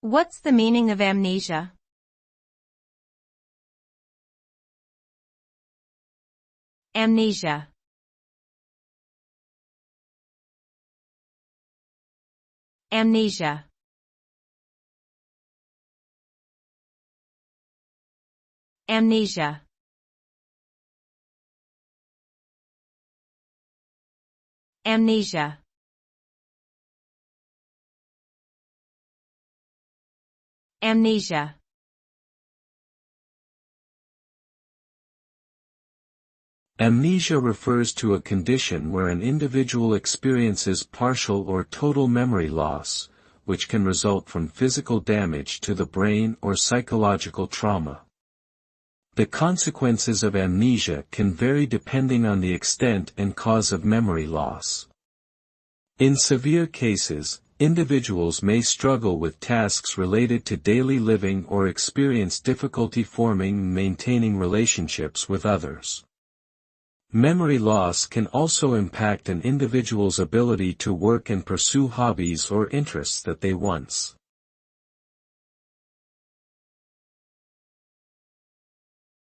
What's the meaning of amnesia? Amnesia. Amnesia. Amnesia. Amnesia. Amnesia. Amnesia refers to a condition where an individual experiences partial or total memory loss, which can result from physical damage to the brain or psychological trauma. The consequences of amnesia can vary depending on the extent and cause of memory loss. In severe cases, individuals may struggle with tasks related to daily living or experience difficulty forming and maintaining relationships with others. Memory loss can also impact an individual's ability to work and pursue hobbies or interests that they once